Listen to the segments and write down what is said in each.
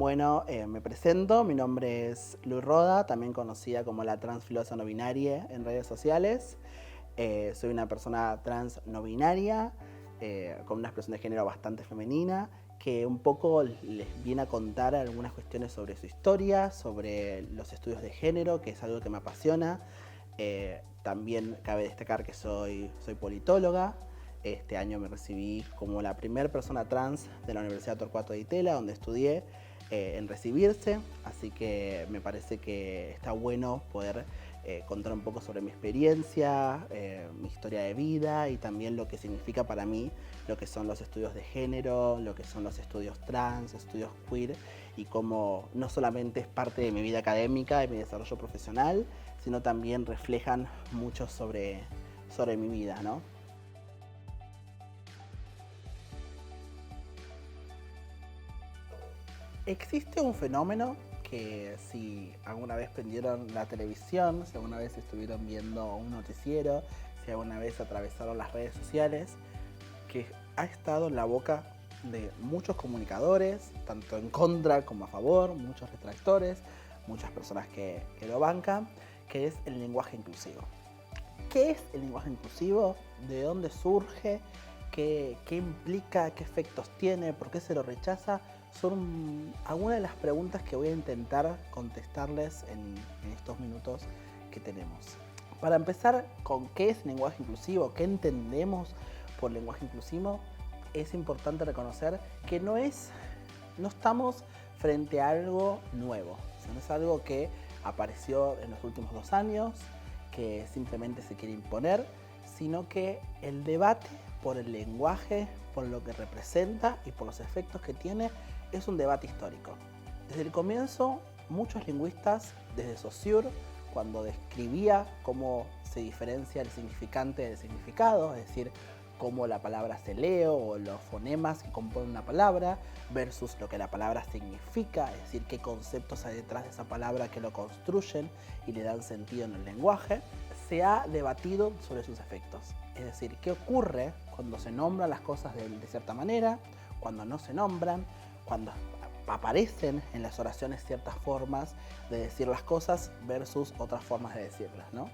Bueno, me presento, mi nombre es Lu Roda, también conocida como la transfilosa no binaria en redes sociales. Soy una persona trans no binaria, con una expresión de género bastante femenina, que un poco les viene a contar algunas cuestiones sobre su historia, sobre los estudios de género, que es algo que me apasiona. También cabe destacar que soy politóloga. Este año me recibí como la primera persona trans de la Universidad Torcuato Di Tella, donde estudié, en recibirse, así que me parece que está bueno poder contar un poco sobre mi experiencia, mi historia de vida y también lo que significa para mí lo que son los estudios de género, lo que son los estudios trans, estudios queer, y cómo no solamente es parte de mi vida académica, de mi desarrollo profesional, sino también reflejan mucho sobre mi vida, ¿no? Existe un fenómeno que si alguna vez prendieron la televisión, si alguna vez estuvieron viendo un noticiero, si alguna vez atravesaron las redes sociales, que ha estado en la boca de muchos comunicadores, tanto en contra como a favor, muchos retractores, muchas personas que lo bancan, que es el lenguaje inclusivo. ¿Qué es el lenguaje inclusivo? ¿De dónde surge? ¿Qué implica? ¿Qué efectos tiene? ¿Por qué se lo rechaza? Son algunas de las preguntas que voy a intentar contestarles en estos minutos que tenemos. Para empezar, ¿con qué es lenguaje inclusivo? ¿Qué entendemos por lenguaje inclusivo? Es importante reconocer que no estamos frente a algo nuevo. O sea, no es algo que apareció en los últimos 2 años, que simplemente se quiere imponer, sino que el debate por el lenguaje, por lo que representa y por los efectos que tiene, es un debate histórico. Desde el comienzo, muchos lingüistas, desde Saussure, cuando describía cómo se diferencia el significante del significado, es decir, cómo la palabra se lee o los fonemas que componen una palabra versus lo que la palabra significa, es decir, qué conceptos hay detrás de esa palabra que lo construyen y le dan sentido en el lenguaje, se ha debatido sobre sus efectos. Es decir, qué ocurre cuando se nombran las cosas de cierta manera, cuando no se nombran, cuando aparecen en las oraciones ciertas formas de decir las cosas versus otras formas de decirlas, ¿no?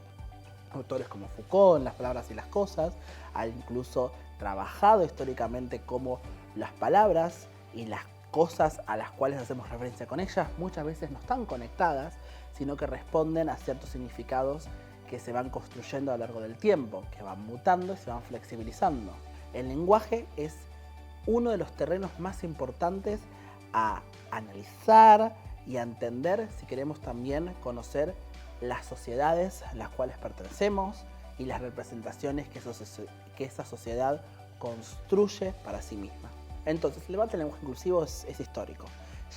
Autores como Foucault en Las palabras y las cosas ha incluso trabajado históricamente cómo las palabras y las cosas a las cuales hacemos referencia con ellas muchas veces no están conectadas, sino que responden a ciertos significados que se van construyendo a lo largo del tiempo, que van mutando y se van flexibilizando. El lenguaje es uno de los terrenos más importantes a analizar y a entender si queremos también conocer las sociedades a las cuales pertenecemos y las representaciones que esa sociedad construye para sí misma. Entonces, el debate del lenguaje inclusivo es histórico.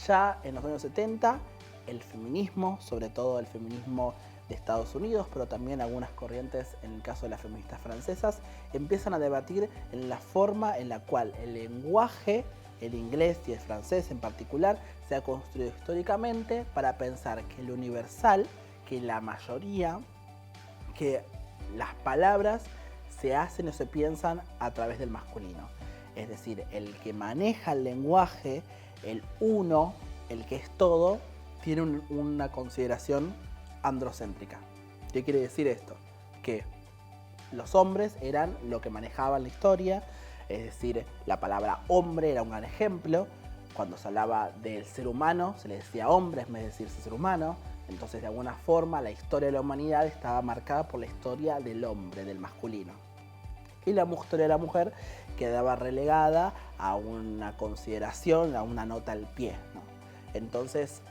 Ya en los años 70, el feminismo, sobre todo el feminismo de Estados Unidos, pero también algunas corrientes, en el caso de las feministas francesas, empiezan a debatir en la forma en la cual el lenguaje, el inglés y el francés en particular, se ha construido históricamente para pensar que lo universal, que la mayoría, que las palabras se hacen o se piensan a través del masculino. Es decir, el que maneja el lenguaje, el uno, el que es todo, tiene una consideración androcéntrica. ¿Qué quiere decir esto? Que los hombres eran lo que manejaban la historia, es decir, la palabra hombre era un gran ejemplo. Cuando se hablaba del ser humano, se le decía hombre en vez de decirse ser humano. Entonces, de alguna forma, la historia de la humanidad estaba marcada por la historia del hombre, del masculino. Y la historia de la mujer quedaba relegada a una consideración, a una nota al pie, ¿no? Entonces,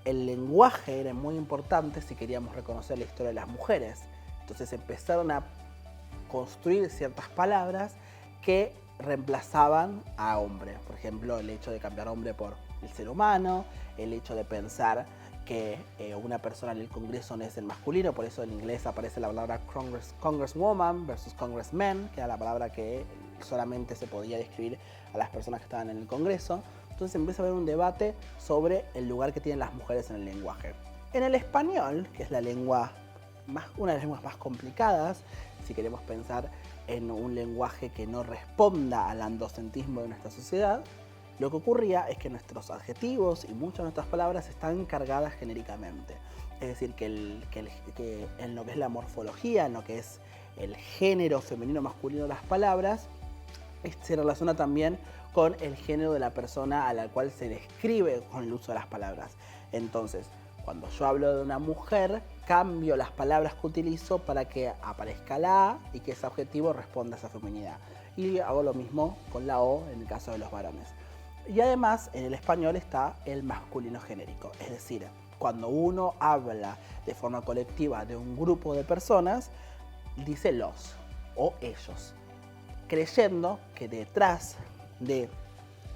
el lenguaje era muy importante si queríamos reconocer la historia de las mujeres. Entonces empezaron a construir ciertas palabras que reemplazaban a hombre. Por ejemplo, el hecho de cambiar hombre por el ser humano, el hecho de pensar que una persona en el Congreso no es el masculino, por eso en inglés aparece la palabra congresswoman versus congressman, que era la palabra que solamente se podía describir a las personas que estaban en el Congreso. Entonces empieza a haber un debate sobre el lugar que tienen las mujeres en el lenguaje. En el español, que es una de las lenguas más complicadas, si queremos pensar en un lenguaje que no responda al androcentrismo de nuestra sociedad, Lo que ocurría es que nuestros adjetivos y muchas de nuestras palabras están cargadas genéricamente. Es decir, que en lo que es la morfología, en lo que es el género femenino masculino de las palabras, se relaciona también con el género de la persona a la cual se describe con el uso de las palabras. Entonces, cuando yo hablo de una mujer, cambio las palabras que utilizo para que aparezca la A y que ese adjetivo responda a esa feminidad. Y hago lo mismo con la O en el caso de los varones. Y además, en el español está el masculino genérico. Es decir, cuando uno habla de forma colectiva de un grupo de personas, dice los o ellos, creyendo que detrás de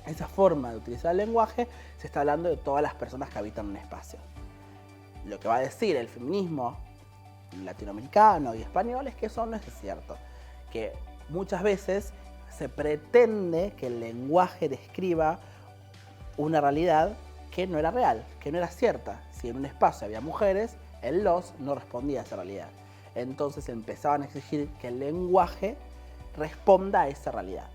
esa forma de utilizar el lenguaje se está hablando de todas las personas que habitan un espacio. Lo que va a decir el feminismo latinoamericano y español es que eso no es cierto, que muchas veces se pretende que el lenguaje describa una realidad que no era real, que no era cierta. Si en un espacio había mujeres, el los no respondía a esa realidad. Entonces empezaban a exigir que el lenguaje responda a esa realidad.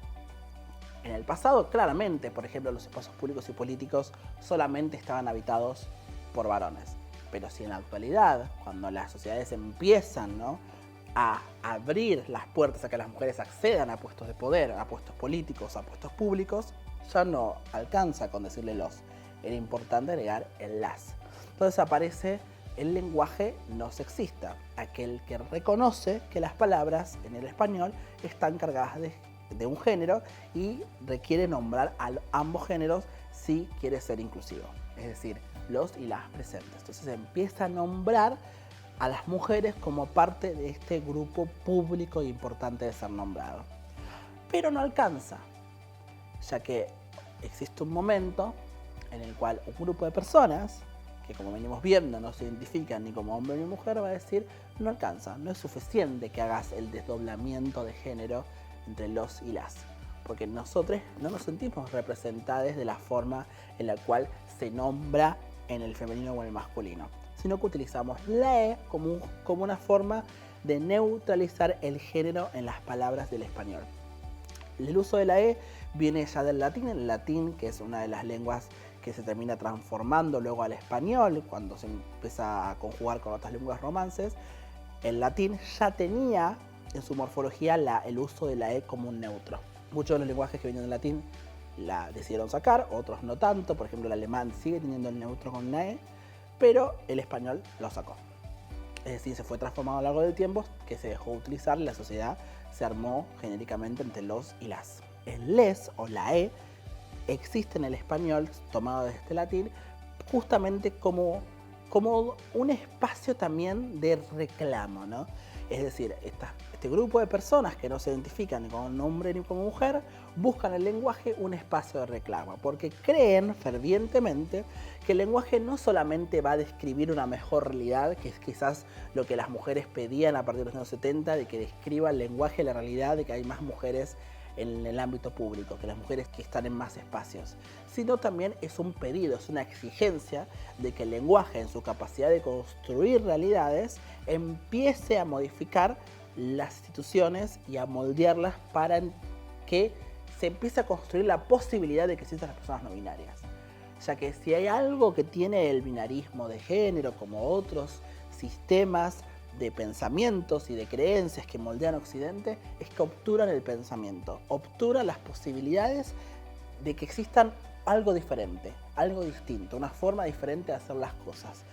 En el pasado, claramente, por ejemplo, los espacios públicos y políticos solamente estaban habitados por varones. Pero si en la actualidad, cuando las sociedades empiezan, ¿no?, a abrir las puertas a que las mujeres accedan a puestos de poder, a puestos políticos, a puestos públicos, ya no alcanza con decirle los. Era importante agregar el las. Entonces aparece el lenguaje no sexista, aquel que reconoce que las palabras en el español están cargadas de un género y requiere nombrar a ambos géneros si quiere ser inclusivo, es decir, los y las presentes. Entonces empieza a nombrar a las mujeres como parte de este grupo público importante de ser nombrado. Pero no alcanza, ya que existe un momento en el cual un grupo de personas, que como venimos viendo no se identifican ni como hombre ni mujer, va a decir, no alcanza, no es suficiente que hagas el desdoblamiento de género entre los y las, porque nosotros no nos sentimos representados de la forma en la cual se nombra en el femenino o en el masculino, sino que utilizamos la E como una forma de neutralizar el género en las palabras del español. El uso de la E viene ya del latín, el latín, que es una de las lenguas que se termina transformando luego al español cuando se empieza a conjugar con otras lenguas romances. El latín ya tenía en su morfología el uso de la E como un neutro. Muchos de los lenguajes que vienen del latín la decidieron sacar, otros no tanto. Por ejemplo, el alemán sigue teniendo el neutro con la E, pero el español lo sacó. Es decir, se fue transformando a lo largo del tiempo, que se dejó de utilizar y la sociedad se armó genéricamente entre los y las. El les o la E existe en el español, tomado de este latín, justamente como un espacio también de reclamo, ¿no? Es decir, este grupo de personas que no se identifican ni como hombre ni como mujer, buscan en el lenguaje un espacio de reclamo, porque creen fervientemente que el lenguaje no solamente va a describir una mejor realidad, que es quizás lo que las mujeres pedían a partir de los años 70, de que describa el lenguaje la realidad de que hay más mujeres en el ámbito público, que las mujeres que están en más espacios, sino también es un pedido, es una exigencia de que el lenguaje en su capacidad de construir realidades empiece a modificar las instituciones y a moldearlas para que se empiece a construir la posibilidad de que existan las personas no binarias. Ya que si hay algo que tiene el binarismo de género, como otros sistemas de pensamientos y de creencias que moldean Occidente, es que obturan el pensamiento, obturan las posibilidades de que existan algo diferente, algo distinto, una forma diferente de hacer las cosas.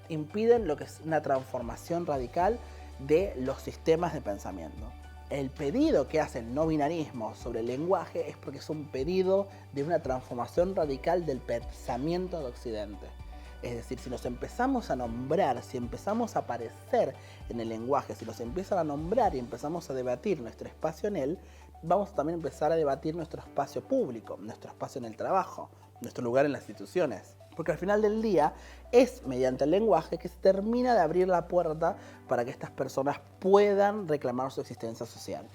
Impiden lo que es una transformación radical de los sistemas de pensamiento. El pedido que hace el no binarismo sobre el lenguaje es porque es un pedido de una transformación radical del pensamiento de Occidente. Es decir, si nos empezamos a nombrar, si empezamos a aparecer en el lenguaje, si nos empiezan a nombrar y empezamos a debatir nuestro espacio en él, vamos también a empezar a debatir nuestro espacio público, nuestro espacio en el trabajo, nuestro lugar en las instituciones. Porque al final del día es mediante el lenguaje que se termina de abrir la puerta para que estas personas puedan reclamar su existencia social.